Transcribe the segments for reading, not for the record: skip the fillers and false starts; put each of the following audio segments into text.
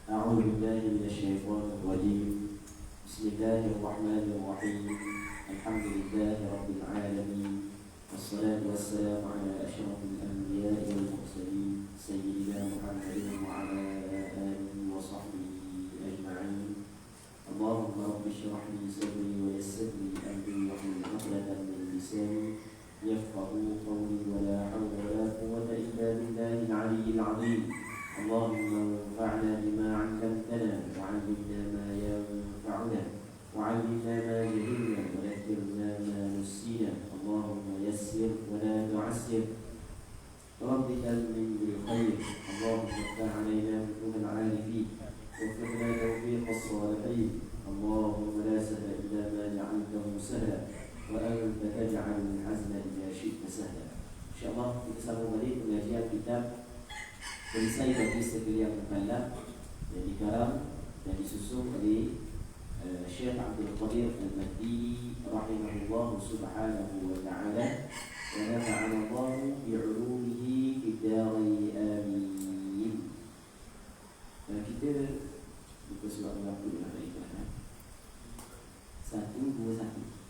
أعوذ بالله من الشيطان الرجيم. بسم الله الرحمن الرحيم. الحمد لله رب العالمين، والصلاة والسلام على أشرف الأنبياء والمرسلين سيدنا محمد وعلى آله وصحبه أجمعين. اللهم رب اشرح لي صدري ويسر لي أمري واحلل عقدة من لساني يفقهوا قولي، ولا حول ولا قوة إلا بالله العلي العظيم. اللهم انفعنا بما علمتنا وعلمنا ما ينفعنا وعلمنا ما جهلنا وذكرنا ما نسينا. اللهم يسر ولا تعسر، رب كلمني بالخير. اللهم افتح علينا فتوح العارفين وفقنا توفيق الصالحين. اللهم لا سهل إلا ما جعلته سهلا وأنت تجعل الحزن إذا شئت سهلا. InsyaAllah kita sambung balik pengajian kitab Perisai bagi sekalian mukallaf yang dikarang dan disusun oleh Syekh Abdul Qadir Al-Mahdi rahimahullah subhanahu wa ta'ala, wa nafa'ana Allah bi'ulumihi fid darain amin. Kita buka surat berapa lah baiklah. 121.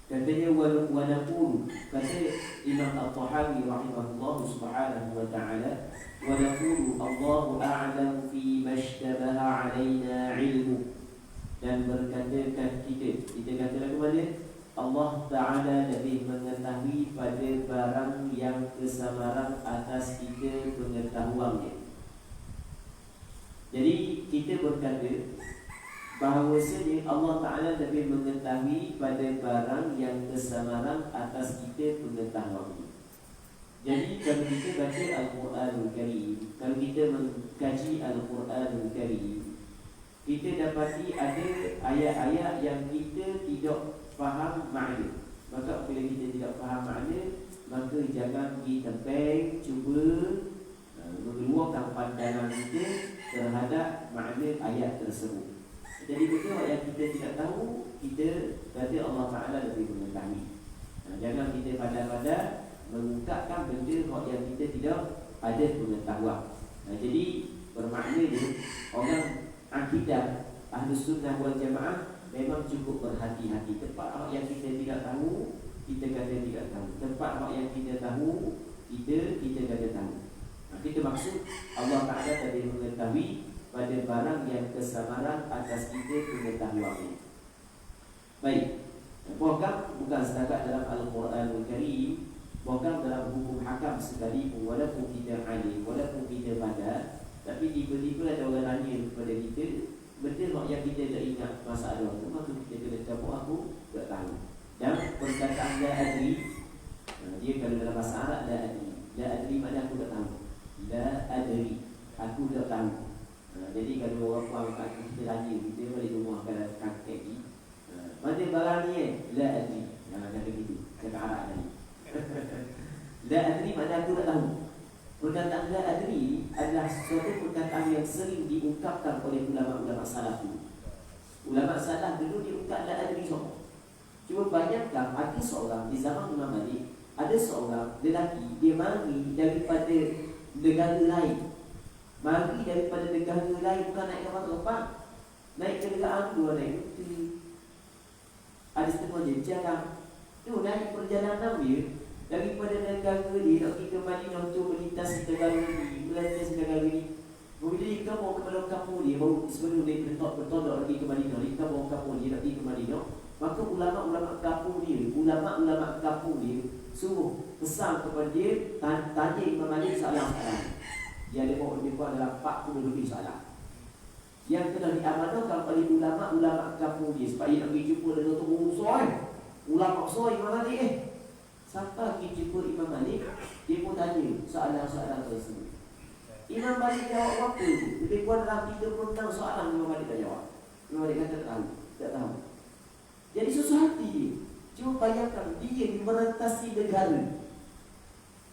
Katanya walaqul, kata Imam At-Tahawi rahimahullah subhanahu wa ta'ala, walaqul Allahu a'lam fi mashtabaha alaina ilmu. Dan berkatakan kita katakan kepada Allah Ta'ala lebih mengetahui pada barang yang kesamaran atas kita pengetahuannya. Jadi kita berkata bahawasanya Allah Ta'ala lebih mengetahui pada barang yang kesamaran atas kita pengetahuannya. Jadi kalau kita baca Al-Quranul Karim, kalau kita mengkaji Al-Quranul Karim, kita dapati ada ayat-ayat yang kita tidak faham makna. Maka bila kita tidak faham makna, maka jangan kita cuba mengeluarkan pandangan kita terhadap makna ayat tersebut. Jadi betul yang kita tidak tahu, kita kata Allah Ta'ala lebih mengetahui. Jangan kita pada-pada mengungkapkan benda yang kita tidak ada pengetahuan. Jadi bermaknanya orang akidah Ahlus Sunnah wal Jamaah memang cukup berhati-hati. Tempat yang kita tidak tahu, kita kata tidak tahu. Tempat yang kita tahu, kita kata tahu. Kita maksud Allah Ta'ala lebih mengetahui pada barang yang kesamaran atas kita pengetahuan. Baik, program bukan setakat dalam Al-Quranul Karim, program dalam hukum hakam sekalipun, walaupun kita alim, walaupun kita pandai, tapi tiba-tiba ada orang tanya kepada kita benda yang kita tak ingat masalah itu, maka kita kena tahu aku tak tahu. Dan perkataan la adri, dia kalau dalam bahasa Arab la adri makna aku tak tahu. La adri, aku tak tahu. Jadi kalau orang kita tanya, kita balik rumah kalau kakek ni, mana barang ni la adri. Kata gitu, kata Arab tadi. La adri makna aku tak tahu. Perkataan la adri adalah suatu perkataan yang sering diungkapkan oleh ulama-ulama salaf dulu. Ulama salaf dulu diungkap la adri semua. Cuma bayangkan ada seorang di zaman Imam Malik, ada seorang lelaki, dia mari daripada negara lain. Mari daripada negara lain, bukan naik kapal terbang, naik kenderaan dua, naik putih. Ada setengah je jarang. Tu naik perjalanan dia daripada negara dia nak pergi ke Madinah untuk melintasi negara ni, melintasi negara ni. Bila dia mau ke kampung dia, baru sebelum dia bertolak lagi ke Madinah, dia bawa kampung dia nak pergi ke Madinah. Maka ulama-ulama kampung dia suruh pesan kepada dia, tanya Imam Malik soalan-soalan. Dia ada bawa lebih kurang dalam 40 lebih soalan yang kena diamanahkan oleh ulama-ulama kampung dia supaya nak pergi jumpa dengan Dr. Soy, ulama Soy Imam Malik. Sampai pergi jumpa Imam Malik, dia pun tanya soalan-soalan tersebut. Imam Malik jawab apa tu? Lebih kurang dalam 36 soalan Imam Malik tak jawab. Imam Malik kata tak tahu. Jadi susah hati dia. Cuma bayangkan dia merentasi negara,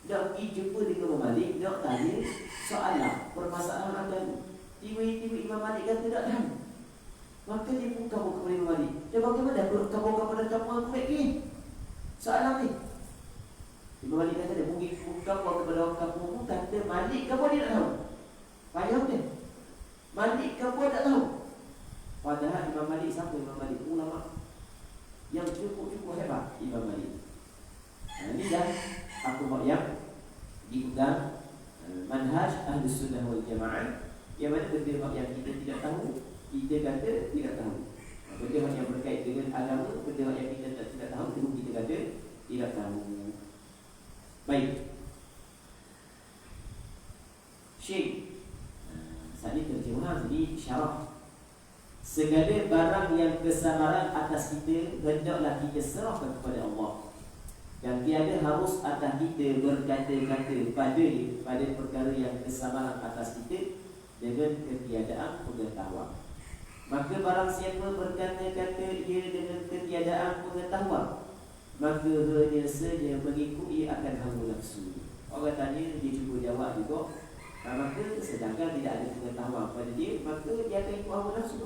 nak pergi jumpa dengan Imam Malik, nak tanya soalan permasalahan agama. Tiba-tiba Imam Malik kata tak tahu. Maka dia pun kabur kepada Imam Malik. Dia bagaimana kabur kepada kamu aku baik ni? Soalan ni Imam Malik kata dia mungkin kamu kepada orang kampung kata Malik kamu dia tak tahu. Payah dia. Malik kamu tak tahu. Padahal Imam Malik siapa Imam Malik? Ulama yang cukup hebat Imam Malik. Ini dah aku yang dipegang manhaj Ahlus Sunnah wal Jamaah, yang mana benda yang kita tidak tahu kita kata tidak tahu. Benda yang berkait dengan agama, benda yang kita tidak tahu itu kita kata tidak tahu. Baik. Syekh saat ini terjemahan, jadi syarah. Segala barang yang kesamaran atas kita hendaklah kita serahkan kepada Allah, dan tiada harus atas kita berkata-kata pada perkara yang kesamaran atas kita dengan ketiadaan pengetahuan. Maka barang siapa berkata-kata ia dengan ketiadaan pengetahuan, maka hanya saja mengikuti akan hawa nafsu. Orang tanya, dia cuba jawab juga, maka sedangkan tidak ada pengetahuan pada dia, maka dia akan ikut hawa nafsu.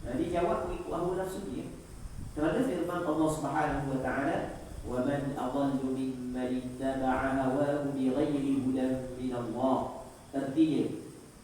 Dia jawab mengikut hawa nafsu dia. Kerana firman Allah Subhanahu wa taala, وَمَنْ أَضَلُّ مِمَّنِ اتَّبَعَ هَوَاهُ بِغَيْرِ هُدًى مِنَ اللَّهِ. Artinya,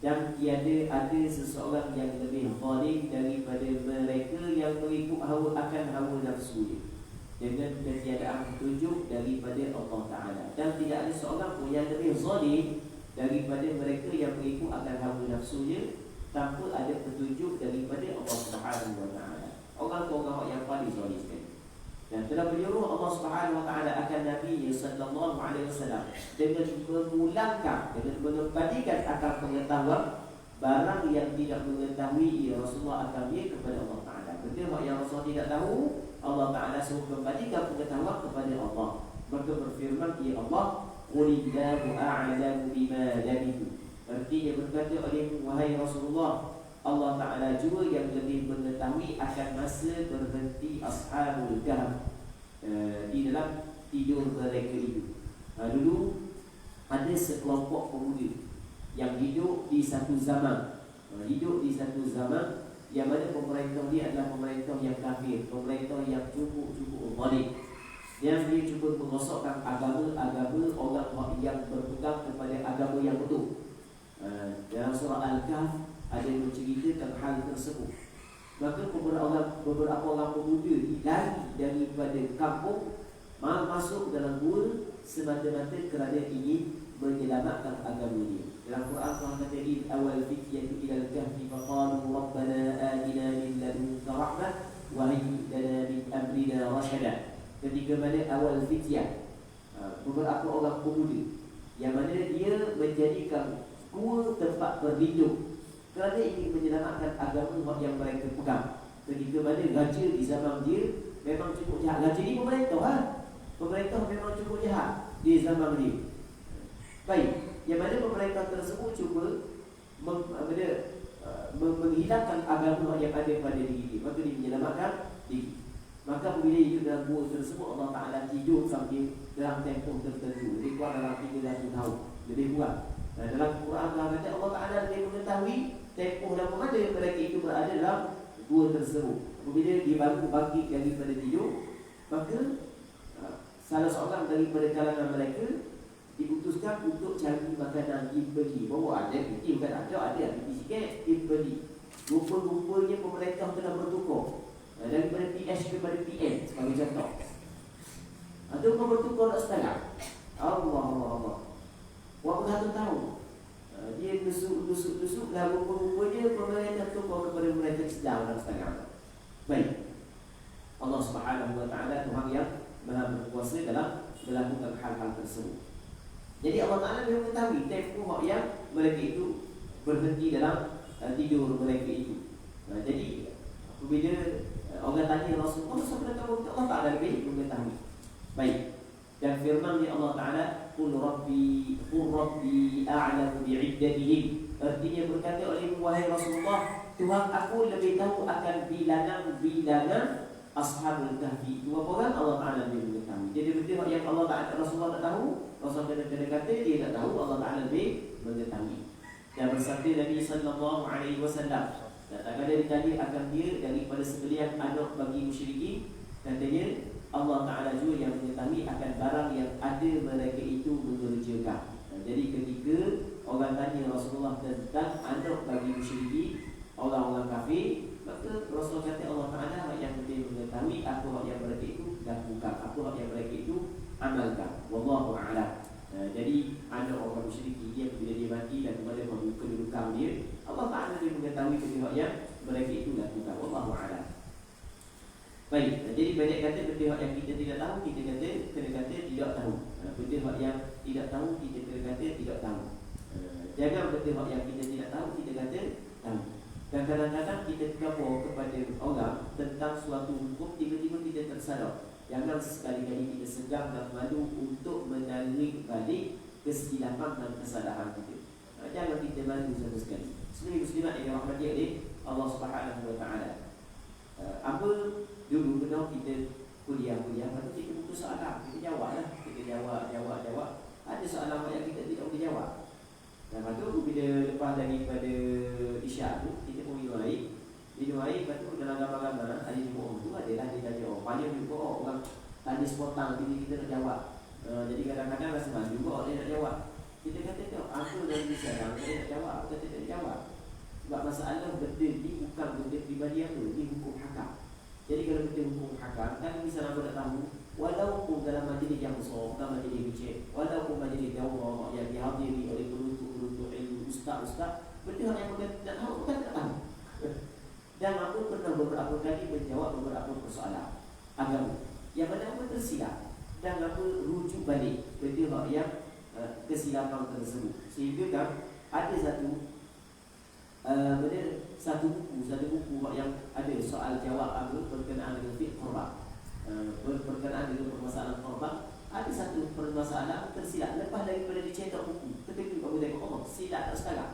dan tiada ada seseorang yang lebih zalim daripada mereka yang mengikut akan hawa nafsunya dengan ketiadaan petunjuk daripada Allah Ta'ala. Dan tidak ada seorang pun yang lebih zalim daripada mereka yang mengikut akan hawa nafsunya tanpa ada petunjuk daripada Allah Subhanahu wa taala. Orang yang paling zalim sekali. Dan telah menyuruh Allah Subhanahu wa taala akan Nabi sallallahu alaihi wasallam dengan memulangkan, dengan mengembalikan akal pengetahuan barang yang tidak mengetahui Rasulullah akan dia kepada Allah Taala. Benda yang Rasulullah tidak tahu, Allah Taala suruh kembalikan pengetahuan kepada Allah. Maka berfirman ya Allah, qulillahu a'lamu bima labithu. Artinya berkata oleh wahai Rasulullah, Allah Ta'ala juga yang lebih mengetahui akan masa berhenti Ashabul Kahf di dalam tidur mereka itu. Dulu ada sekelompok pemuda yang hidup di satu zaman, yang mana pemerintah dia adalah pemerintah yang kafir, pemerintah yang cukup zalim, yang dia cuba merosakkan agama orang yang berpegang kepada agama yang betul. Dalam surah Al-Kahf ada yang menceritakan hal tersebut. Maka beberapa orang pemuda lari daripada kampung masuk dalam gua semata-mata kerana ingin menyelamatkan agama dia. Dalam Quran Allah kata id awal fityatu ila al-kahfi faqalu rabbana atina min ladunka rahmah wa hayyi lana min amrina rashada. Ketika mana awal fityah, beberapa orang pemuda yang mana dia menjadikan gua tempat berlindung kerana ingin menyelamatkan agama yang mereka pegang. Ketika mana raja di zaman dia memang cukup jahat. Raja ni pemerintah memang cukup jahat di zaman dia. Baik, yang mana pemerintah tersebut cuba menghilangkan agama yang ada pada diri dia. Maka dia menyelamatkan diri. Maka bila hidup dalam gua tersebut, Allah Ta'ala tidur sambil dalam tempoh tertentu. Lebih kurang dalam 300 tahun. Lebih kurang. Dalam Quran Allah kata Allah Ta'ala dia mengetahui tempoh dan mana mereka itu berada dalam gua tersebut. Apabila dia baru bangkit daripada tidur, maka salah seorang daripada kalangan mereka diutuskan untuk cari makanan, dia pergi. Bawa ada, dia bukan ada pergi sikit, dia pergi. Rupa-rupanya pemerintah telah bertukar daripada PS kepada PM sebagai contoh. Ada orang bertukar nak setengah. Allah Walaupun satu tahu dia dusuk lah, rupa-rupanya pemerintah tukar kepada mereka sedang dalam setengah. Baik, Allah Subhanahu wa taala Tuhan yang Maha berkuasa dalam melakukan hal-hal tersebut. Jadi Allah Ta'ala dia mengetahui tempoh yang mereka itu berhenti dalam tidur mereka itu. Jadi apabila orang tanya Rasulullah SAW, Allah Ta'ala lebih mengetahui. Baik, dan firman Allah Ta'ala, Qul Rabbi a'lamu bi'iddatihim. Artinya berkata oleh wahai Rasulullah, Tuhan aku lebih tahu akan bilangan Ashabul Kahfi. Dua orang Allah Ta'ala lebih mengetahui. Jadi benda yang Allah Ta'ala Rasulullah tak tahu, Rasulullah kata dia tak tahu, Allah Ta'ala lebih mengetahui. Dan bersabda Nabi sallallahu alaihi wasallam, tak ada ditanya akan dia daripada sembelihan anak bagi musyrikin, katanya Allah Ta'ala juga yang mengetahui akan barang yang ada mereka itu mengerjakan. sedekah. Jadi ketika orang tanya Rasulullah tentang anak bagi musyrikin, orang-orang kafir, maka Rasul kata Allah Ta'ala yang penting mengetahui apa yang mereka itu lakukan, apa yang mereka itu amalkan. Wallahu a'lam. Jadi anak orang musyrikin dia bila dia mati dan kepada kedudukan dia, Allah Ta'ala dia mengetahui apa yang mereka itu lakukan. Wallahu a'lam. Baik, jadi banyak kata benda yang kita tidak tahu, kita kena kata tidak tahu. Benda yang tidak tahu, kita kena kata tidak tahu. Jangan benda yang kita tidak tahu, kita kata tahu. Dan kadang-kadang kita kabur kepada orang tentang suatu hukum, tiba-tiba kita tersadar. Jangan sekali-kali kita segan dan malu untuk menarik balik kesilapan dan kesalahan kita. Jangan kita malu sama sekali. Sebenarnya muslimat yang rahmati oleh Allah Subhanahu wa Ta'ala. Apa dulu benar kita kuliah, lepas tu kita butuh soalan, kita jawab lah. Kita jawab. Ada soalan yang kita tidak boleh jawab. Dan lepas tu bila lepas daripada isyak tu, kita pun minum air. Lepas tu dalam gambar-gambar ada jumpa tu adalah dia tanya banyak juga orang tanya sepotong kita nak jawab. Jadi kadang-kadang rasa malu juga dia nak jawab. Kita kata tu aku dari sekarang dia nak jawab, aku kata tak jawab. Sebab masalah benda ni bukan benda pribadi aku, ni hukum hakam. Jadi kalau kita hukum hakam, kan misalnya kita tahu, walaupun dalam majlis yang besar, dalam majlis bicik, walaupun majlis daurah yang dihadiri oleh penuntut ilmu, ustaz-ustaz, benda yang kita tak tahu, bukan tak tahu. Dan aku pernah beberapa kali menjawab beberapa persoalan agama yang mana aku tersilap dan aku rujuk balik benda yang kesilapan tersebut. Sehingga kan ada satu buku yang ada soal jawab apa berkenaan dengan fiqh korban, berkenaan dengan permasalahan korban. Ada satu permasalahan tersilap lepas daripada dicetak buku. Ketika kamu tengok silap tak sekarang.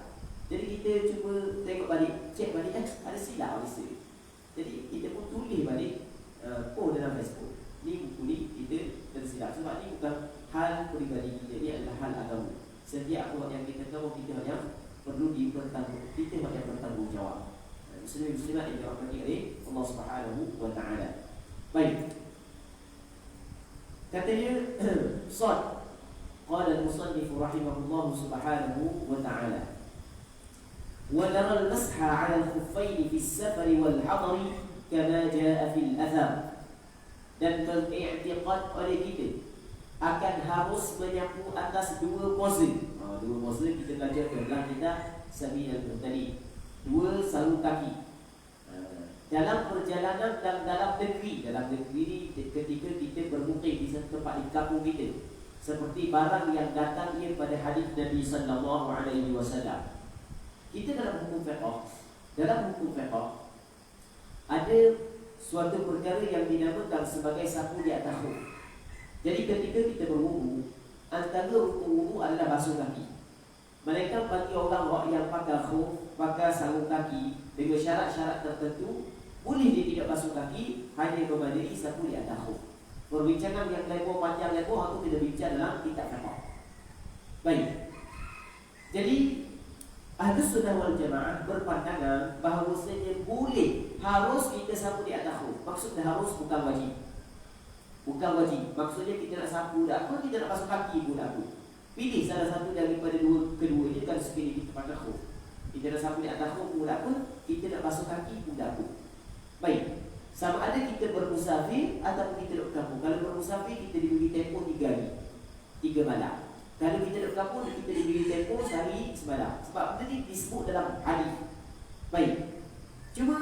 Jadi kita cuba tengok balik, cek balik ada silap ada silap. Jadi kita pun tulis balik dalam Facebook. Ni buku ni kita tersilap sebab ni bukan hal peribadi kita, ni adalah hal agama. Setiap apa yang kita tahu kita yang perlu dipertanggung, kita yang bertanggungjawab. Muslimat yang dirahmati oleh Allah Subhanahu wa Ta'ala. Baik. Katanya Sad qala al-musannif rahimahullah subhanahu wa ta'ala ونرى المسح على الخفين في السفر والحضر كما جاء في الأثر. Dan beriktikad oleh kita akan harus menyapu atas dua poza. Dua poza kita belajar dalam kitab Sabil al-Murtali. Dua sarung kaki. Dalam perjalanan dan dalam negeri. Dalam negeri ni ketika kita bermukim di satu tempat di kampung kita. Seperti barang yang datang ia pada hadis Nabi sallallahu alaihi wasallam. Kita dalam hukum fiqh ada suatu perkara yang dinamakan sebagai sapu di atas khuf. Jadi ketika kita berwudu, antara rukun wudu adalah basuh kaki. Mereka bagi orang yang pakai khuf, pakai sarung kaki dengan syarat-syarat tertentu, boleh dia tidak basuh kaki, hanya memadai sapu di atas khuf. Perbincangan yang lebar panjang lebar itu kita bincang dalam kitab fiqh. Baik. Jadi Ahlus Sunnah wal Jamaah berpandangan bahawasanya boleh, harus kita sapu di atas khuf. Maksudnya harus, bukan wajib. Bukan wajib. Maksudnya kita nak sapu dah apa, kita nak basuh kaki pun dah apa. Pilih salah satu daripada kedua ini kan sekali kita pakai khuf. Kita nak sapu di atas khuf pun dah apa, kita nak basuh kaki pun dah apa. Baik. Sama ada kita bermusafir atau kita duduk kampung. Kalau bermusafir kita diberi tempoh 3 hari, 3 malam. Kalau kita duduk kampung, kita diberi tempoh sehari semalam. Sebab benda ni disebut dalam hadis. Baik. Cuma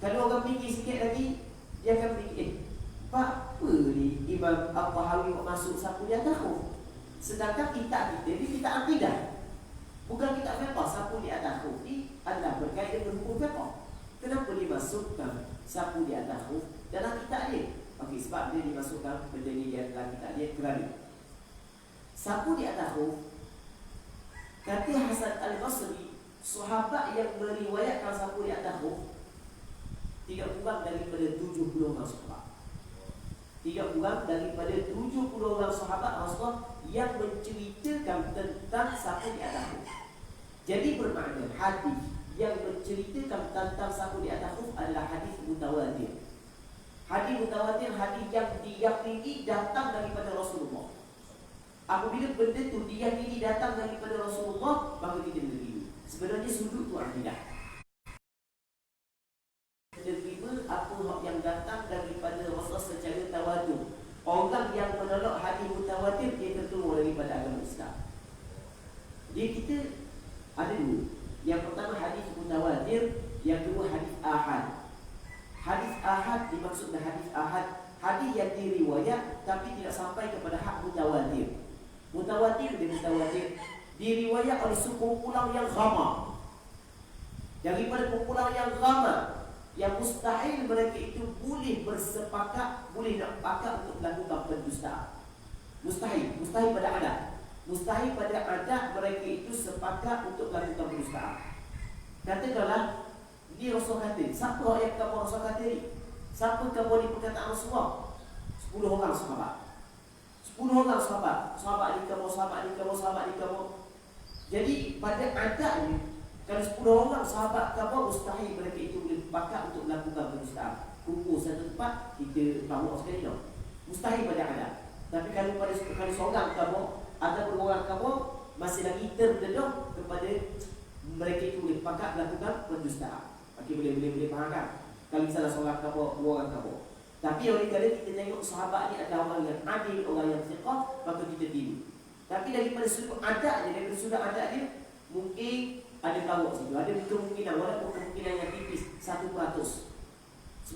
kalau orang fikir sikit lagi, dia akan fikir, apa ni Imam Al-Tahawi masuk sapu di atas khuf? Sedangkan kitab kita ni kitab akidah, bukan kitab fiqh. Sapu di atas khuf ni adalah berkaitan dengan hukum fiqh. Kenapa dimasukkan sapu di atas khuf dalam kitab dia? Okey, sebab dia dimasukkan benda ni dalam kitab dia kerana sapu di atas khuf, kata Hasan Al-Basri, sahabat yang meriwayatkan sapu di atas khuf tidak kurang daripada 70 orang sahabat. Tidak kurang daripada 70 orang sahabat Rasulullah yang menceritakan tentang sapu di atas khuf. Jadi bermakna hadis yang menceritakan tentang sapu di atas khuf adalah hadis mutawatir. Hadis mutawatir, hadis yang diyakini datang daripada Rasulullah. Apabila benda tu diyakini datang daripada Rasulullah, maka kita menerima. Sebenarnya sudut tu akidah. Menerima apa yang datang daripada Rasulullah secara tawatur. Orang yang menolak hadis mutawatir, dia terkeluar daripada agama Islam. Jadi kita ada dua. Yang pertama hadis mutawatir, yang kedua hadis ahad. Hadis ahad dimaksudkan hadis ahad, hadis yang diriwayat tapi tidak sampai kepada hak mutawatir. Mutawatir dia mutawatir diriwayat oleh sekumpulan yang ramai. Daripada kumpulan yang ramai, yang mustahil mereka itu boleh bersepakat, boleh nak pakat untuk melakukan pendustaan. Mustahil pada adat. Mustahil pada adat mereka itu sepakat untuk melakukan pendustaan. Katakanlah ni Rasul kata, siapa yang kamu Rasul kata ni? Siapa kamu di perkataan Rasulullah? 10 orang sahabat. 10 orang sahabat. Sahabat ni kamu, sahabat ni kamu, sahabat ni kamu. Jadi pada adatnya, kalau 10 orang sahabat kamu, mustahil mereka itu boleh pakat untuk melakukan pendustaan. Kumpul satu tempat, kita bawa sekali tau. Mustahil pada adat. Tapi kalau seorang kamu ataupun orang kamu masih lagi terdedah kepada mereka itu boleh pakat melakukan pendustaan. Okey, boleh faham kan? Kalau misalnya seorang kamu, dua orang kamu. Tapi oleh kerana kita tengok sahabat ni adalah orang yang adil, orang yang thiqah, maka kita tiru. Tapi daripada sudut adatnya, daripada sudut adatnya, mungkin ada kawak situ, ada kemungkinan, walaupun kemungkinan yang tipis 1%. 99%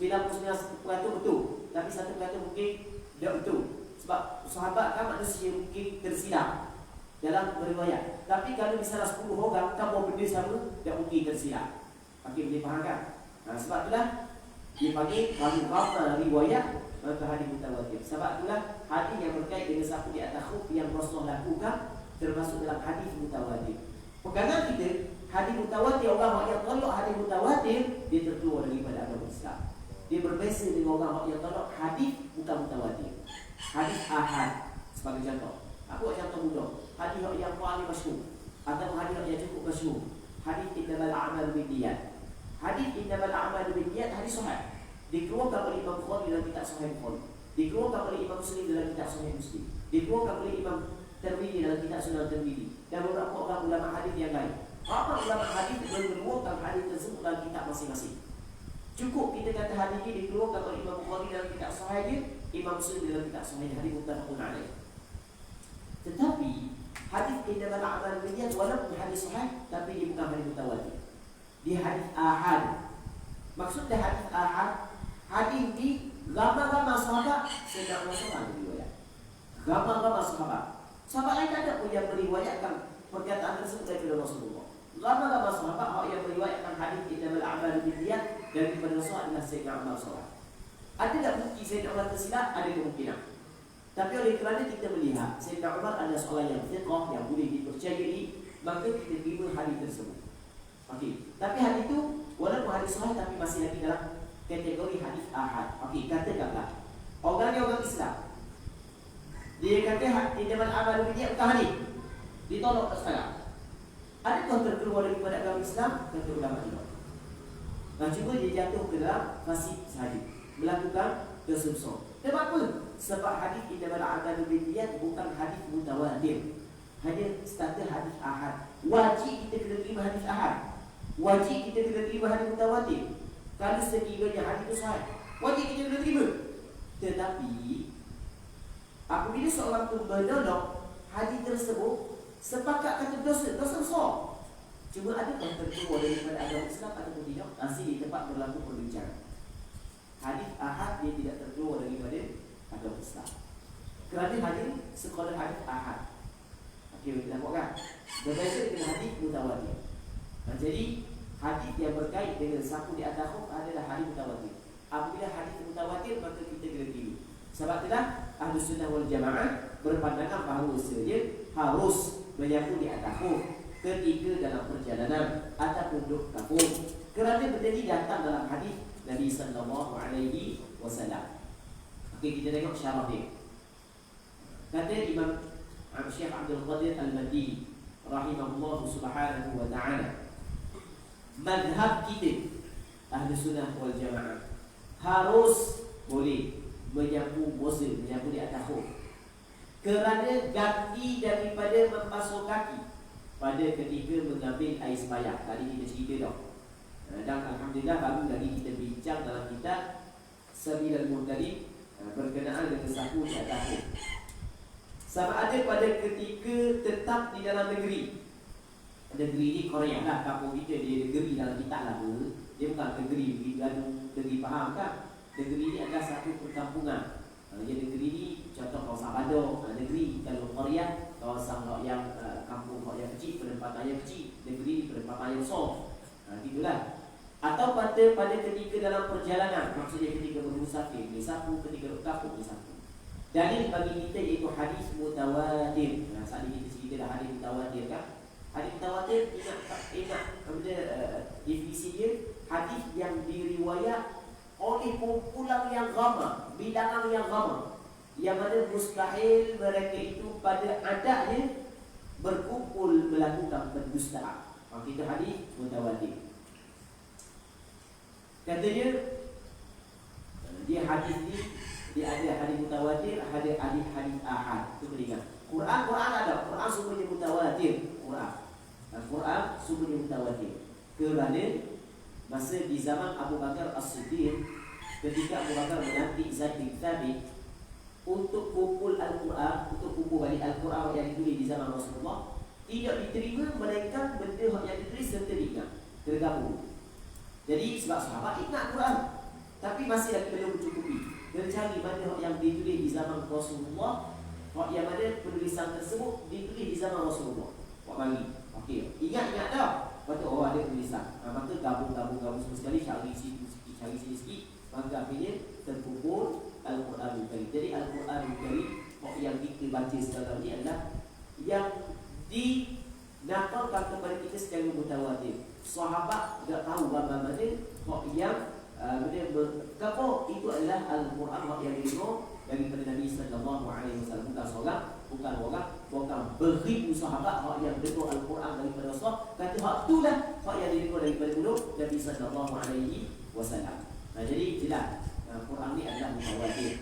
betul, tapi 1% mungkin tidak betul. Sebab sahabat kan manusia mungkin tersilap dalam beriwayat. Tapi kalau misalnya 10 orang kamu benda sama, tidak mungkin tersilap. Okey, boleh faham kan? Sebab itulah dipanggil kalau ramai riwayat, maka hadis mutawatir. Sebab itulah hadis yang berkait dengan sapu di atas khuf yang Rasulullah lakukan termasuk dalam hadis mutawatir. Pegangan kita, hadis mutawatir, orang yang tolak hadis mutawatir, dia terkeluar daripada agama Islam. Dia berbeza dengan orang yang tolak hadis bukan mutawatir. Hadis ahad sebagai contoh. Aku buat contoh mudah. Hadis yang paling masyhur atau hadis yang cukup masyhur. Hadis innamal a'malu binniyat. Hadis innamal a'malu binniyat hadis sahih. Dikeluarkan oleh Imam Bukhari dalam kitab Sahih Bukhari. Dikeluarkan oleh Imam Muslim dalam kitab Sahih Muslim. Dikeluarkan oleh Imam Tirmidzi dalam kitab Sunan Tirmidzi dan beberapa orang ulama hadis yang lain. Apa ulama hadis mengeluarkan hadis tersebut dalam kitab masing-masing. Cukup kita kata hadis ini dikeluarkan oleh Imam Bukhari dalam kitab Sahih, Imam Muslim dalam kitab Sahih, hadis muttafaqun alaih. Tetapi hadis innamal a'malu binniyat walaupun hadis sahih, tapi dia bukan hadis mutawatir. Dia hadis ahad. Maksudnya hadis ahad, hadis ini ramai-ramai sahabat sedang Rasulullah riwayat. Ramai-ramai sahabat. Sahabat lain ada pun yang meriwayatkan perkataan tersebut daripada Rasulullah. Ramai-ramai sahabat yang meriwayatkan hadis innamal a'malu binniyat daripada Rasulullah adalah Sayyidina Umar SAW. Ada tak bukti Sayyidina Umar tersilap? Ada kemungkinan. Tapi oleh kerana kita melihat Sayyidina Umar adalah seorang yang thiqah, yang boleh dipercayai, maka kita terima hadis tersebut. Okey. Tapi hadis itu walaupun hadis sahih tapi masih lagi dalam kategori hadis ahad. Okey, katakanlah orang ni orang Islam. Dia kata innamal a'malu binniyat bukan hadis. Ditolak tak sekarang. Adakah terkeluar daripada agama Islam? Kata ulama tidak. Cuma dia jatuh ke dalam fasik sahaja, melakukan dosa besar. Sebab apa? Sebab hadis innamal a'malu binniyat bukan hadis mutawatir. Hanya status hadis ahad. Wajib kita kena terima hadis ahad. Wajib kita kena terima hadis mutawatir. Kalau sekiranya hadis itu sahih, wajib kita kena terima. Tetapi apabila seorang tu menolak hadis tersebut, sepakat kata dosa besar. Cuma adakah terkeluar daripada agama Islam ataupun tidak? Masih di tempat berlaku perbincangan. Hadis ahad dia tidak terkeluar daripada agama Islam. Kerana hadis sekadar hadis ahad. Okey, kita nampak kan? Berbeza dengan hadis mutawatir. Jadi hadis yang berkait dengan sapu di atas khuf adalah hadis mutawatir. Apabila hadis mutawatir, maka kita kena tiru. Sebab itulah Ahlus Sunnah wal Jamaah berpandangan bahawa dia harus menyapu di atas khuf ketika dalam perjalanan ataupun duduk kampung. Kerana benda ini datang dalam hadis Nabi sallallahu alaihi wasallam. Okey, kita tengok syarah dia. Kata Imam Syekh Abdul Qadir Al-Madini rahimahullah subhanahu wa ta'ala, madhab kita Ahlus Sunnah wal Jamaah harus boleh menyapu bosil, menyapu di atas khuf kerana ganti daripada membasuh kaki pada ketika mengambil air sembahyang. Tadi kita cerita dah. Dan alhamdulillah baru lagi kita bincang dalam kitab Sabilul Muhtadin berkenaan dengan sapu di atas air. Sama ada pada ketika tetap di dalam negeri. Negeri ni Korea lah, kampung kita dia negeri dalam kitab lah. Dia bukan negeri negeri faham kan? Negeri ni adalah satu perkampungan. Yang negeri ni contoh kawasan Badung, negeri. Kalau Korea kawasan yang kampung yang kecil, penempatan yang kecil. Negeri ni penempatan yang besar. Gitulah. Atau pada ketika dalam perjalanan, maksudnya ketika bermusafir, disapu, ketika duduk kampung disapu. Dalil bagi kita iaitu hadis mutawatir. Saat ini kita cerita dah hadis mutawatir kan? Hadis mutawatir ingat definisi dia, hadis yang diriwayat oleh kumpulan yang ramai, bilangan yang ramai, yang mana mustahil mereka itu pada adatnya berkumpul melakukan pendustaan. Itu hadis mutawatir. Katanya dia hadis ni dia ada hadis mutawatir, ada hadis ahad. Itu kena ingat. Quran ada, Quran semuanya mutawatir. Al-Quran semuanya mutawatir. Kerana masa di zaman Abu Bakar As-Siddiq, ketika Abu Bakar melantik Zaid bin Thabit untuk kumpul Al-Quran, untuk kumpul balik Al-Quran yang ditulis di zaman Rasulullah, tidak diterima melainkan benda yang ditulis serta diingat, tergabung. Jadi sebab sahabat ingat Quran, tapi masih lagi belum mencukupi. Dia cari mana yang ditulis di zaman Rasulullah, yang mana penulisan tersebut ditulis di zaman Rasulullah. Buat bagi. Okey, ingat dah. Lepas tu ada tulisan. Maka gabung semua sekali, cari sini sikit, maka akhirnya terkumpul Al-Quran Karim. Jadi Al-Quran Karim yang kita baca sekarang ni adalah yang dinakalkan kepada kita secara mutawatir. Sahabat tak tahu bagaimana yang kapal itu adalah Al-Quran yang diterima daripada Nabi sallallahu alaihi wasallam. Bukan orang beribu sahabat yang dengar Al-Quran daripada Rasul. Kata hak itulah hak yang diterima daripada mulut Nabi sallallahu alaihi wasallam. Jadi jelas Al-Quran ni adalah mutawatir.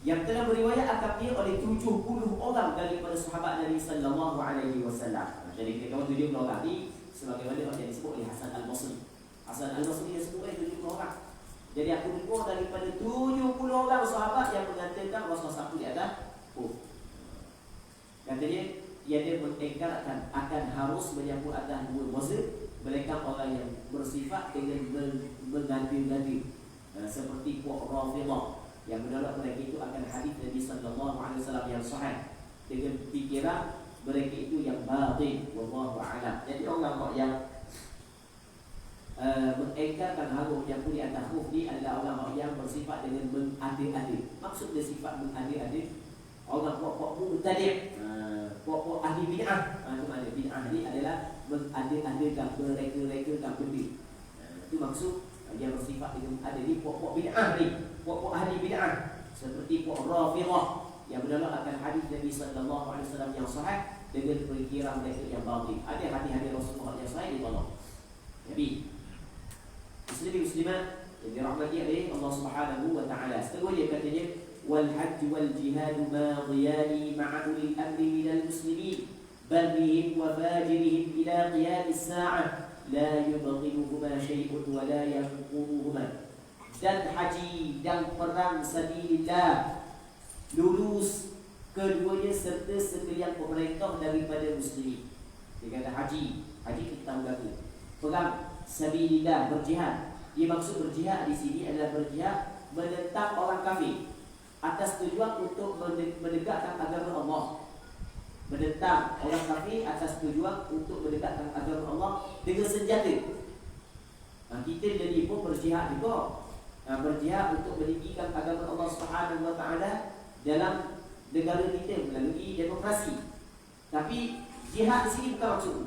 Yang telah beriwayat akan oleh 70 orang daripada sahabat Nabi sallallahu alaihi wasallam. Jadi kita tahu 70 orang ni sebagaimana yang disebut oleh Hasan Al-Basri. Hasan Al-Basri dia sebut 70 orang. Jadi aku dengar daripada 70 orang sahabat yang mengatakan Rasulullah sapu di atas katanya dia mengingkarkan akan harus menyapu atas dua wazir. Mereka orang yang bersifat dengan mengganti-ganti seperti puak Rafidhah yang menolak mereka itu akan hadis Nabi sallallahu alaihi wasallam yang sahih dengan fikiran mereka itu yang batin, wallahu a'lam. Jadi orang yang mengingkarkan harus yang di atas huruf ni adalah orang yang bersifat dengan mengadi-adi. Maksud dia sifat mengadi-adi, orang puak-puak mubtadi', puak-puak ahli bid'ah. Itu makna bid'ah ni adalah mengadi-adikan, mereka-rekakan benda. Itu maksud yang bersifat dengan ada ni puak-puak bid'ah ni, puak-puak ahli bid'ah seperti puak Rafidhah yang menolak akan hadis Nabi sallallahu alaihi wasallam yang sahih dengan perkiraan mereka yang batil. Ada hadis-hadis Rasulullah yang sahih ditolak. Jadi muslimin-muslimat yang dirahmati oleh Allah Subhanahu wa taala. Seterusnya katanya wal hajj wal jihad madiyani ma'a ulil amri minal muslimin barrihim wa fajirihim ila qiyam as-sa'ah la yubghiduhuma syai'un wa la yanquduhuma. Dan haji dan perang sabilillah lurus keduanya serta sekalian pemerintah daripada muslimin. Dia kata haji kita tahu kata. Perang sabilillah, berjihad. Dia maksud berjihad di sini adalah berjihad menentang orang kafir atas tujuan untuk menegakkan agama Allah. Menentang orang kafir atas tujuan untuk menegakkan agama Allah dengan senjata. Kita jadi pun berjihad juga. Berjihad untuk meninggikan agama Allah Subhanahu wa taala dalam negara kita melalui demokrasi. Tapi jihad di sini bukan maksud.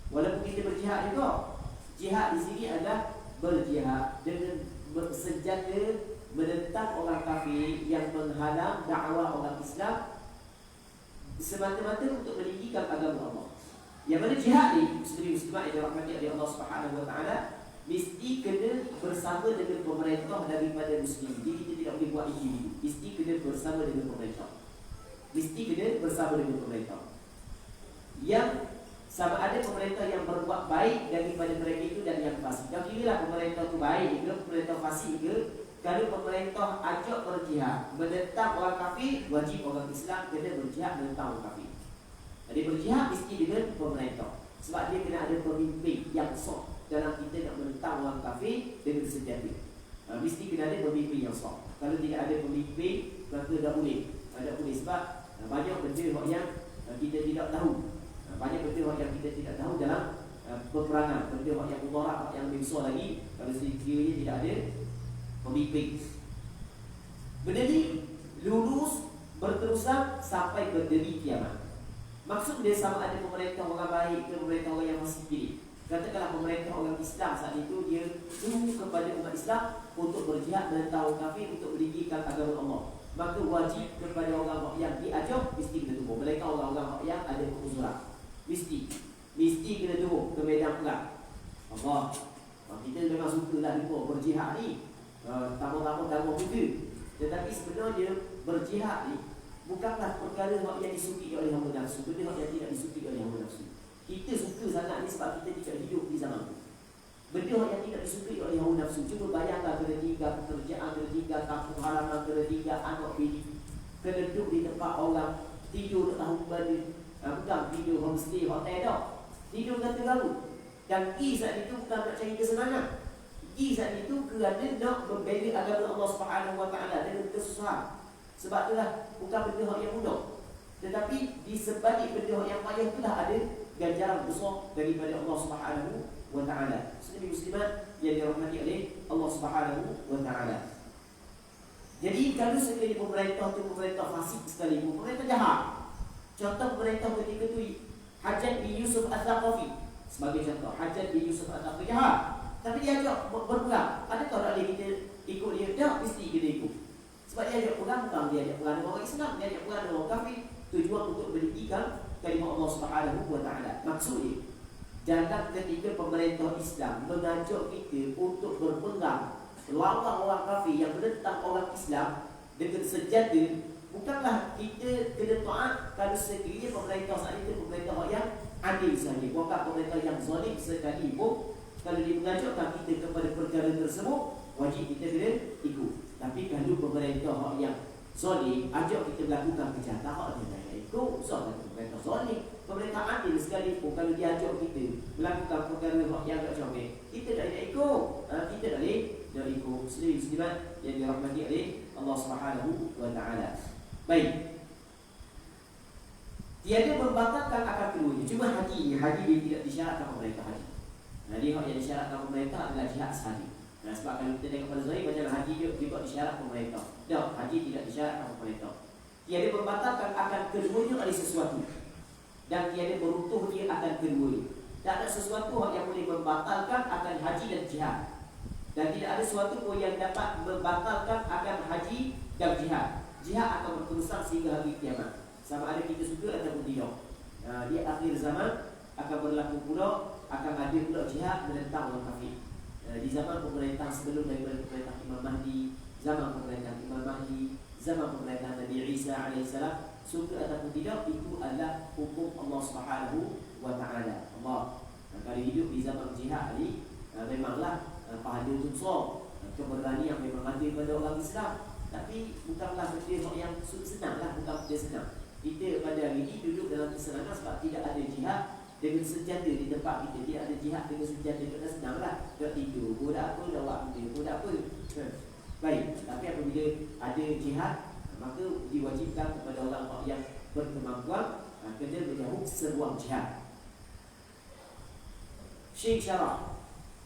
Walaupun kita berjihad juga, jihad di sini adalah berjihad dengan senjata menentang orang kafir yang menghalang dakwah orang Islam semata-mata untuk meninggikan agama Allah. Yang mana jihad ni muslim-muslimat yang dirahmati oleh Allah Subhanahu wa taala mesti kena bersama dengan pemerintah daripada muslim. Jadi kita tidak boleh buat individu. mesti kena bersama dengan pemerintah. Mesti kena bersama dengan pemerintah. Yang sama ada pemerintah yang berbuat baik daripada mereka itu dan yang fasik. Kau kiralah pemerintah itu baik ke, pemerintah fasik ke. Kalau pemerintah ajak berjihad menentang orang kafir, wajib orang Islam kena berjihad menentang orang kafir. Jadi berjihad mesti dengan pemerintah. Sebab dia kena ada pemimpin yang sah dalam kita nak menentang orang kafir dengan senjata. Mesti kena ada pemimpin yang sah. Kalau tidak ada pemimpin, maka tak boleh. Tak boleh sebab banyak benda yang kita tidak tahu. Banyak benda yang kita tidak tahu dalam peperangan. Benda yang mudarat, yang lebih besar lagi kalau sekiranya tidak ada pemimpin. Benda ni lurus berterusan sampai berdiri kiamat. Maksud dia sama ada pemerintah orang baik ke pemerintah orang yang masih pilih. Katakanlah pemerintah orang Islam saat itu dia suruh kepada umat Islam untuk berjihad menentang orang kafir untuk meninggikan agama Allah. Maka wajib kepada orang yang diajak mesti kena turun. Mereka orang-orang yang ada keuzuran. Mesti kena turun ke medan perang. Allah, kita memang sukalah lupa berjihad ni. Tambah-tambah juga. Tetapi sebenarnya berjihad ni bukanlah perkara yang disukai oleh hawa nafsu. Benda yang tidak disukai oleh hawa nafsu. Kita suka sangat ni sebab kita tidak hidup di zaman tu. Benda yang tidak disukai oleh hawa nafsu. Cuba bayangkan kena tinggal pekerjaan, kena tinggal kampung halaman, kena tinggal anak bini, kena duduk di tempat orang, tidur di tahu benda. Bukan tidur homestay, hotel dah. Tidur kata lalu. Dan saat itu bukan nak cari kesenangan. Saat itu kerana nak membela agama Allah Subhanahu Wa Taala dengan kesusahan. Sebab itulah bukan benda yang mudah. Tetapi di sebalik benda yang payah itulah ada ganjaran besar daripada Allah Subhanahu Wa Taala. Muslimin muslimat yang dirahmati oleh Allah Subhanahu Wa Taala. Jadi kalau sekali pemerintah itu pemerintah fasik sekali, pemerintah jahat. Contoh pemerintah ketika itu Hajjaj bin Yusuf Al-Thaqafi sebagai contoh. Hajjaj bin Yusuf Al-Thaqafi jahat. Tapi dia ajak berperang. Adakah tak boleh kita ikut dia? Tak, mesti kita ikut. Sebab dia ajak perang, bukan dia ajak perang dengan orang Islam, dia ajak perang dengan orang kafir. Tujuan untuk meninggikan kalimah Allah Subhanahu Wa Taala. Maksudnya, jangan ketika pemerintah Islam mengajak kita untuk berperang lawan orang kafir yang menentang orang Islam dengan senjata, bukanlah kita kena taat kalau sekiranya pemerintah saat itu pemerintah yang adil sahaja. Bukan pemerintah yang zalim sekalipun. Kalau dia mengajakkan kita kepada perkara tersebut, wajib kita kena ikut. Tapi kalau pemerintah yang zalim ajak kita melakukan kejahatan, hak dia tak ikut. Usahlah pemerintah zalim. Pemerintah adil sekalipun kalau dia ajak kita melakukan perkara yang tak comel, kita tak nak ikut. Kita tak boleh ikut. Muslimat yang dirahmati oleh Allah Subhanahu Wa Taala. Baik. Tiada membatalkan akan keduanya. Cuma haji dia tidak disyaratkan pemerintah haji. Jadi hak yang disyaratkan pemerintah adalah jihad sahaja. Sebab kalau kita tengok pada zahir macam haji juga disyarat pemerintah. Tak, haji tidak disyaratkan pemerintah. Tiada membatalkan akan keduanya oleh sesuatu. Dan tiada meruntuh dia akan keduanya. Tak ada sesuatu yang boleh membatalkan akan haji dan jihad. Dan tidak ada sesuatu pun yang dapat membatalkan akan haji dan jihad. Jihad akan berterusan sehingga hari kiamat. Sama ada kita suka ataupun tidak. Di akhir zaman akan berlaku pula, akan ada pula jihad menentang orang kafir. Di zaman pemerintah sebelum daripada pemerintah Imam Mahdi, zaman pemerintah Imam Mahdi, zaman pemerintah Nabi Isa AS, suka ataupun tidak, itu adalah hukum Allah Subhanahu Wa Taala. Allah kalau hidup di zaman jihad ni, memanglah pahala itu besar, keberanian memang ada pada orang Islam. Tapi bukanlah benda yang senanglah, bukan benda senang. Kita pada hari ini duduk dalam kesenangan sebab tidak ada jihad dengan senjata di tempat kita. Tidak ada jihad dengan senjata, kita senanglah. Tak tidur, budak apa, dah waktu, budak apa. Baik, tapi apabila ada jihad, maka diwajibkan kepada orang yang berkemampuan kena menjauh seruang jihad. Syekh Syarah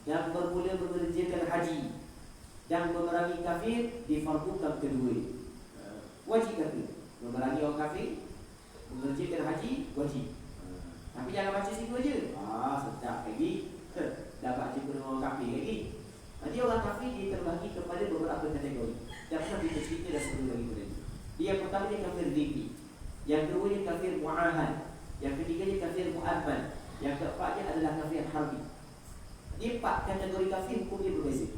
yang bermula mengerjakan haji dan memerangi kafir difardukan kedua. Wajib kata memerangi orang kafir, mengerjakan haji wajib. Tapi jangan baca situ aja. Sedap lagi. Dah baca pun orang kafir lagi. Jadi orang kafir dia terbagi kepada beberapa kategori. Dan pernah kita cerita dah sebelum lagi tadi. Dia yang pertama dia kafir dhimmi. Yang kedua dia kafir mu'ahad. Yang ketiga dia kafir mu'adman. Yang keempatnya adalah kafir harbi. Dia 4 kategori kafir, hukum dia berbeza.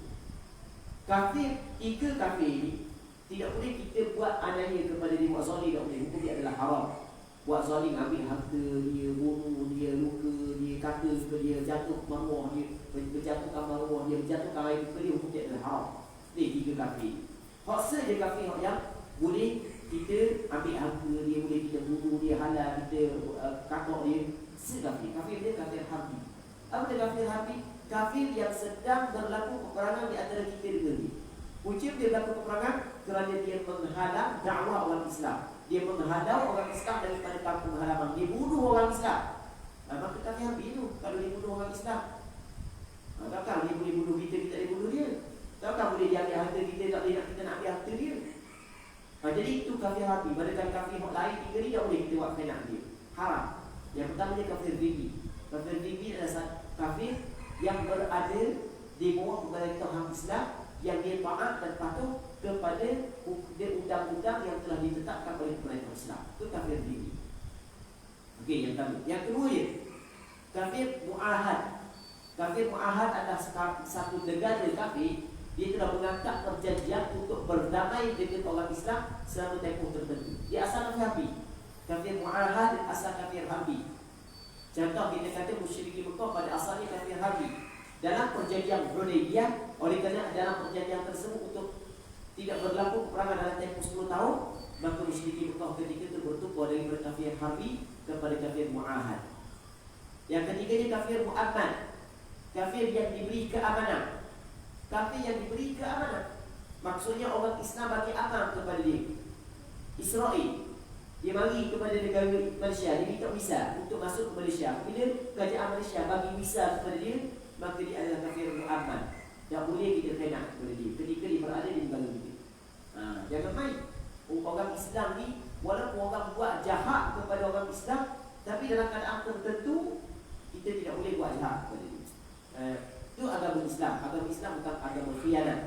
Kafir, 3 kafir ini Tidak boleh kita buat anaya kepada dia, buat zalim tak boleh. Hukum dia adalah haram. Buat zalim, ambil harta dia, bunuh dia, luka dia, kata ke dia, jatuh maruah dia, berjatuhkan maruah dia, berjatuhkan air ke dia, hukum dia adalah haram. Ni 3 kafir. Hak saja kafir hak yang boleh kita ambil harta dia, boleh kita bunuh dia, halal kita katok dia. Sekafir. Kafir dia kafir harbi. Apa dia kafir harbi? Kafir yang sedang berlaku peperangan di antara kita dengan dia. Punca dia berlaku peperangan kerana dia menghalang dakwah orang Islam. Dia menghalau orang Islam daripada kampung halaman. Dia bunuh orang Islam. Maka kafir harbi itu kalau dia bunuh orang Islam. Takkan dia boleh bunuh kita, kita boleh bunuh dia. Takkan boleh dia ambil harta kita, tak boleh nak kita nak ambil harta dia. Jadi itu kafir harbi. Manakala kafir lain 3 ni tak boleh kita buat kena dia. Haram. Yang pertama dia kafir dhimmi. Kafir dhimmi adalah kafir yang berada di bawah pemerintahan Islam, yang dia taat dan patuh kepada undang-undang yang telah ditetapkan oleh pemerintah Islam. Itu kafir dhimmi. Okey, yang pertama. Yang kedua dia kafir mu'ahad. Kafir mu'ahad adalah satu negara kafir. Dia telah mengangkat perjanjian untuk berdamai dengan orang Islam selama tempoh tertentu. Dia asal kafir harbi. Kafir mu'ahad asal kafir harbi. Contoh kita kata musyrikin Mekah pada asalnya kafir harbi. Dalam perjanjian Hudaybiyah, oleh kerana dalam perjanjian tersebut untuk tidak berlaku peperangan dalam tempoh 10 tahun, maka musyrikin Mekah ketika itu bertukar daripada kafir harbi kepada kafir mu'ahad. Yang ketiganya kafir mu'aman. Kafir yang diberi keamanan. Kafir yang diberi keamanan, maksudnya orang Islam bagi aman kepada dia. Israel, dia mari kepada negara Malaysia, dia minta visa untuk masuk ke Malaysia. Bila kerajaan Malaysia bagi visa kepada dia, maka dia adalah kafir mu'aman. Tak boleh kita kena kepada dia ketika dia berada di negara kita. Jangan main. Orang Islam ni, walaupun orang buat jahat kepada orang Islam, tapi dalam keadaan tertentu kita tidak boleh buat jahat kepada dia. Itu agama Islam. Agama Islam bukan agama khianat.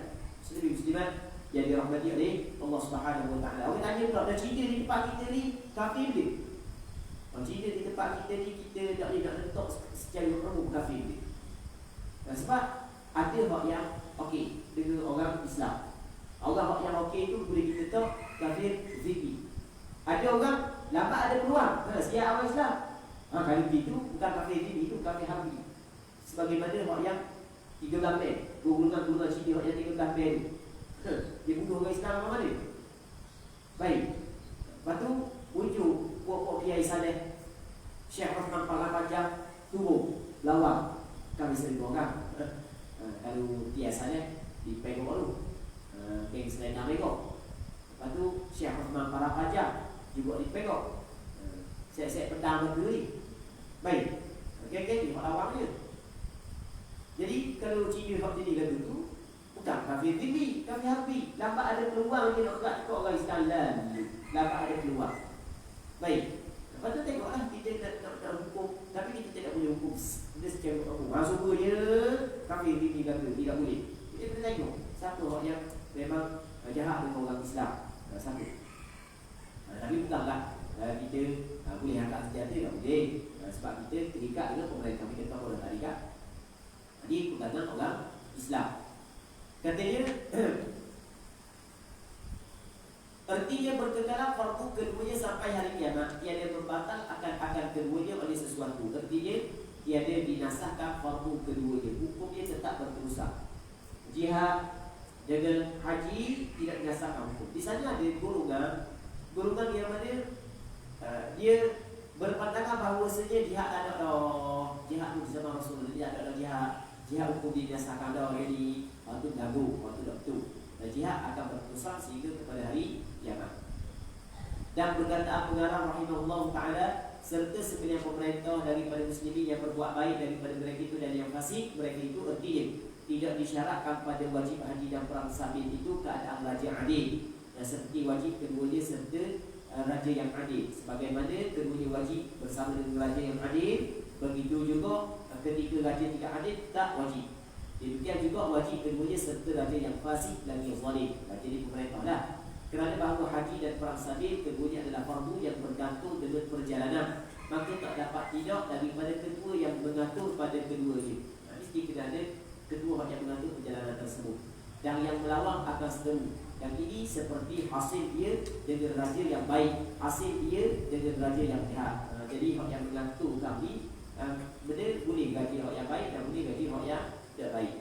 Muslimat yang dirahmati oleh Allah Subhanahu Wa Taala. Orang tanya pula, dah cerita di tempat kita ni kafir dia. Orang cerita di tempat kita ni kita tak boleh nak letak secara umum kafir dia. Dan sebab ada hak yang okey dengan orang Islam. Orang hak yang okey tu boleh kita letak kafir zikri. Ada orang lambat ada peluang siap awal Islam. Kalau begitu bukan kafir zikri, itu kafir harbi. Sebagaimana hak yang 3 kafir, golongan cerita hak yang 3 kafir ni. Dia bunuh orang Islam mana? Baik. Lepas tu wujud puak-puak Kiai Saleh, Syekh Osman Panjang turun lawan kami sering orang. Kalau Kiai Saleh dipegok dulu. Geng Selena pegok. Lepas tu Syekh Osman Panjang juga dipegok. Saya pedang berdua ni. Baik. Okey, dia lawan dia. Jadi kalau cerita hak jadi kata tu bukan kafir dhimmi, kafir harbi. Lambat ada peluang dia nak gerak ke orang Islam. Lambat ada peluang. Baik. Lepas tu tengoklah kita nak hukum, tapi kita tidak boleh hukum dia secara umum. Semua dia kafir dhimmi kata tidak boleh. Kita kena tengok siapa orang yang memang jahat dengan orang Islam. Siapa? Tapi bukanlah kita boleh angkat senjata, tak boleh. Sebab kita terikat dengan pemerintah. Kita tahu orang terikat. Jadi bukan orang Islam. Katanya artinya berkekalan fardu keduanya sampai hari kiamat, tiada berbatal akan keduanya oleh sesuatu. Artinya tiada dinasahkan fardu keduanya, hukumnya tetap berterusan. Jihad dengan haji tidak dinasahkan hukum. Di sana ada golongan yang mana dia berpandangan bahawasanya jihad ada jihad tu zaman Rasulullah, dia ada jihad hukum dinasahkan dah jadi waktu gaduh, waktu waktu. Dan jihad akan berterusan sehingga kepada hari kiamat. Dan perkataan pengarang rahimahullah ta'ala, serta sekalian pemerintah daripada muslimin yang berbuat baik daripada mereka itu dan yang fasik, mereka itu artinya tidak disyaratkan pada wajib haji dan perang sabit itu keadaan raja adil. Dan seperti wajib keduanya serta raja yang adil. Sebagaimana keduanya wajib bersama dengan raja yang adil, begitu juga ketika raja tidak adil tak wajib. Demikian juga wajib keduanya serta raja yang fasik dan yang zalim. Jadi pemerintah lah. Kerana bahawa haji dan perang sabit keduanya adalah fardu yang bergantung dengan perjalanan, maka tak dapat tidak daripada ketua yang mengatur pada keduanya. Mesti kena ada ketua yang mengatur perjalanan tersebut. Dan yang melawang akan seteru. Yang ini seperti hasil dia dengan raja yang baik, hasil dia dengan raja yang jahat. Jadi hak yang mengatur kami benda boleh gaji hak yang baik dan boleh gaji hak yang tidak baik.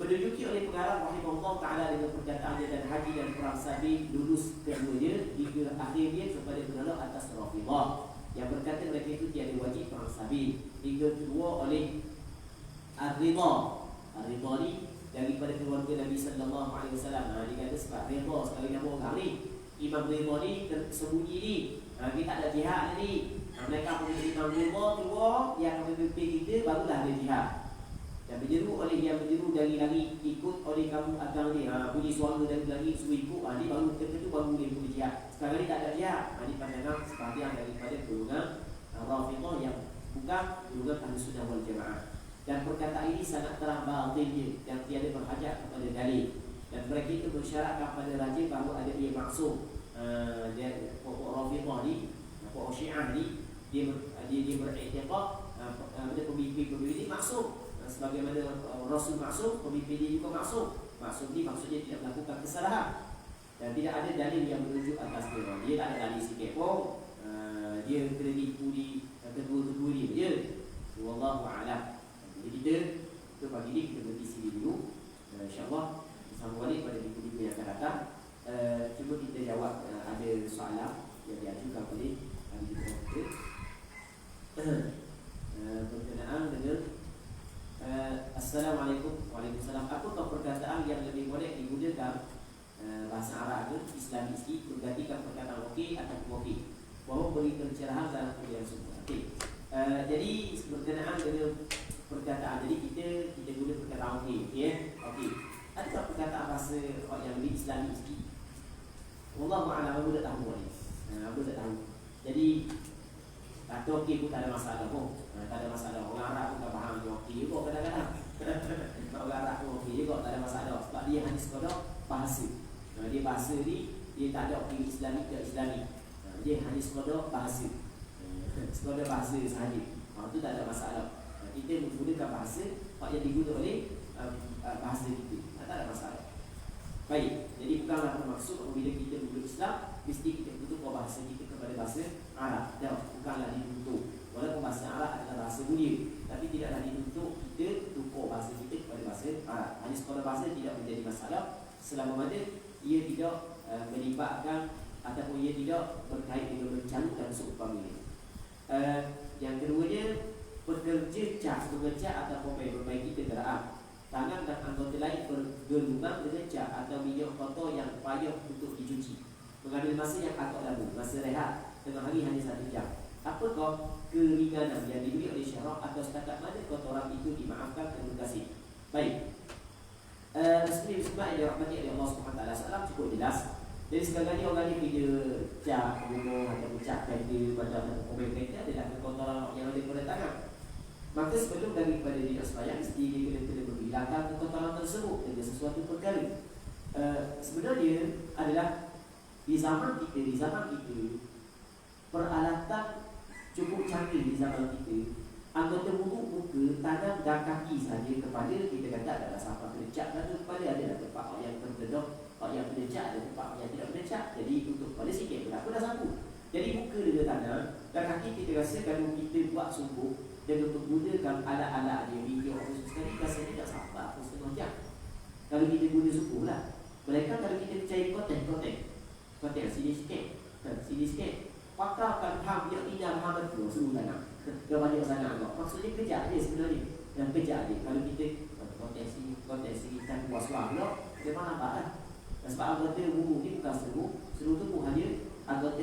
Menunjuki oleh pengarang rahimahullah ta'ala dengan perkataannya dan haji dan perang Sabi lulus keduanya hingga akhirnya kepada penolak atas Rafidhah yang berkata mereka itu tiada wajib perang Sabi, hingga kedua oleh Ar-Ridha. Ar-Ridha ni daripada keluarga Nabi sallallahu alaihi wasallam. Dia kata sebab Ridha sekali nama orang ni, Imam Ridha ni tersembunyi ni, dia tak ada jihad ni. Mereka punya Imam Ridha keluar, dia akan memimpin kita, barulah ada jihad. Dan menyeru oleh yang menyeru dari langit, ikut oleh kamu akan ni, bunyi suara dari langit suruh ikut, ni baru ketika tu baru boleh boleh jihad. Sekarang ni tak ada jihad. Ni pandangan sebahagian daripada golongan Rafidhah yang bukan golongan Ahlussunnah wal Jamaah. Dan perkataan ini sangat terang batilnya yang tiada berhajat kepada dalil. Dan mereka itu bersyaratkan pada raja bahawa ada dia maksum. Dia pokok Rafidhah ni, pokok Syiah ni, dia beriktikad ada pemimpin-pemimpin ini maksum. Sebagaimana Rasul maksum, pemimpin dia juga maksum. Maksum ni maksudnya tidak melakukan kesalahan dan tidak ada dalil yang menunjuk atas dia. Dia tak ada dalil sikit pun. Dia kena tipu di kedua-kedua ni je. Wallahu a'lam. Jadi kita pagi ni kita berhenti sini dulu. InsyaAllah sambung balik pada minggu-minggu yang akan datang. Cuba kita jawab ada soalan yang diajukan oleh ahli kita. Berkenaan dengan Assalamualaikum. Waalaikumsalam. Apakah perkataan yang lebih boleh digunakan bahasa Arab Islami menggantikan perkataan okey atau okey? Bahawa beri pencerahan dalam kuliah semua. Okey. Jadi berkenaan dengan perkataan, jadi kita guna perkataan okey, ya. Okey. Adakah perkataan bahasa yang lebih Islami sikit? Wallahu a'lam, aku tak tahu ni. Aku tak tahu. Jadi kata okey pun tak ada masalah pun. Tak ada masalah. Orang Arab pun tak faham dia okey juga kadang-kadang. Orang Arab pun okey juga, tak ada masalah. Sebab dia hanya sekadar bahasa. Dia bahasa ni, dia tak ada okey Islami ke Islami. Dia hanya sekadar bahasa. Sekadar bahasa sahaja. Itu tak ada masalah. Kita menggunakan bahasa yang digunakan oleh bahasa kita. Tak ada masalah. Baik, jadi bukanlah bermaksud apabila kita menggunakan Islam mesti kita tutup bahasa kita kepada bahasa Arab. Bukanlah ditutup. Walaupun bahasa Arab adalah bahasa mulia, tapi tidaklah ditutup kita tukar bahasa kita kepada bahasa Arab. Hanya sekolah bahasa tidak menjadi masalah selama mana ia tidak melibatkan ataupun ia tidak berkait dengan bencana dan seumpamanya. Yang keduanya, bekerja cat, mengecat ataupun memperbaiki kenderaan. Tangan dan anggota lain bergelumang dengan cat atau minyak kotor yang payah untuk dicuci. Mengambil masa yang agak lama, masa rehat tengah hari hanya 1 jam. Apakah keringanan yang diberi oleh syarak atau setakat mana kotoran itu dimaafkan? Terima kasih. Baik. Sebenarnya sebab yang dirahmati oleh Allah SWT salam cukup jelas. Jadi sekali ni orang ni bila cat gunung atau cat kereta pada mobil kereta adalah kotoran yang ada pada tangan. Maka sebelum daripada dia sembahyang mesti dia kena menghilangkan kotoran tersebut dengan sesuatu perkara. Sebenarnya adalah di zaman kita peralatan cukup canggih di zaman kita. Anggota wudu muka, tangan dan kaki saja kepada kita kata adalah sampah kena dan kepada adalah tempat yang terdedah, yang kena cat dan tempat yang tidak kena cat. Jadi untuk pada sikit berapa dah sapu. Jadi muka dengan tangan dan kaki kita rasa kalau kita buat sungguh dengan menggunakan alat-alat dia video khusus sekali rasanya tak sampah pun setengah jam. Kalau kita guna sungguh lah. Mereka kalau kita percaya kotek sini sikit. Pakarkan ham yang tidak ham betul seluruh tanah. Dia banyak sana agak. Maksudnya kejap je sebenarnya. Dan kejap je. Kalau kita kotek sini dan puas-puas pula, dia mana nampak lah. Sebab anggota wudu ni bukan seluruh tubuh hanya anggota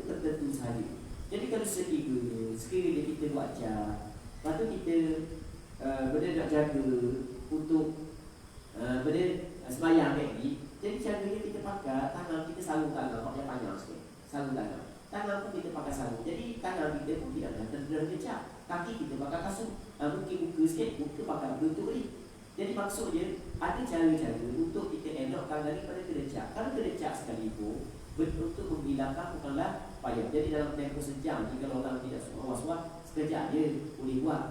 tertentu sahaja. Jadi kalau sekiranya kita buat cat, lepas tu kita benda nak jaga untuk benda sembahyang ni. Jadi caranya kita pakai tangan kita sarung tangan, yang panjang sikit. Sarung tangan. Tangan pun kita pakai sarung. Jadi tangan kita pun tidak terdedah kecap. Kaki kita pakai kasut. Mungkin muka sikit, muka pakai bluetooth ni. Jadi maksudnya ada cara-cara untuk kita elokkan daripada kedecak. Kalau kedecak sekalipun untuk menghilangkan bukanlah payah. Jadi dalam tempoh sejam, jika orang tidak suka was-was, sekejap je boleh buat.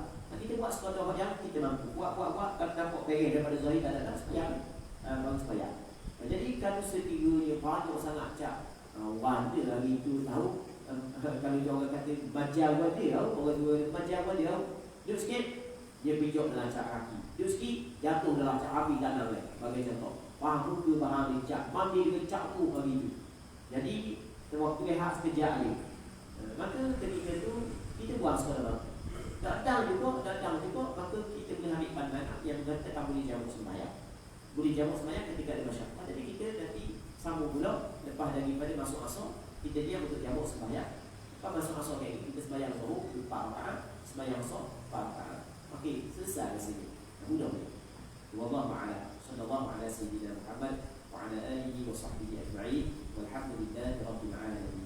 Kita buat sekadar yang kita mampu. Buat. Kalau nampak perih daripada Zahir tak ada semayang. Baru semayang. Jadi kalau setiganya banyak sangat cak, orang dia lagi tu tahu. Kalau orang kata majawat dia tahu, orang tua majawat dia tahu. Duduk sikit, dia pijak dalam cak kaki. Duduk sikit, jatuh dalam cak api tanah lain. Bagi contoh, faham muka faham dia cak, mandi dengan cak tu bagi tu. Jadi waktu rehat sekejap ni. Maka ketika tu kita buang sekolah. Datang juga, maka kita boleh ambil pandangan yang berkata tak boleh jamu sembahyang. Boleh jamu sembahyang ketika ada masyarakat. Jadi kita nanti sambung pula lepas daripada masuk asar, kita diam untuk jamu sembahyang. Lepas masuk asar kayak ni, kita sembahyang zuhur 4 rakaat, sembahyang asar 4 rakaat. Okey, selesai di sini. Mudah ni. Wallahu a'lam. Sallallahu ala sayyidina Muhammad wa ala alihi wa sahbihi ajma'in. Walhamdulillahi rabbil alamin.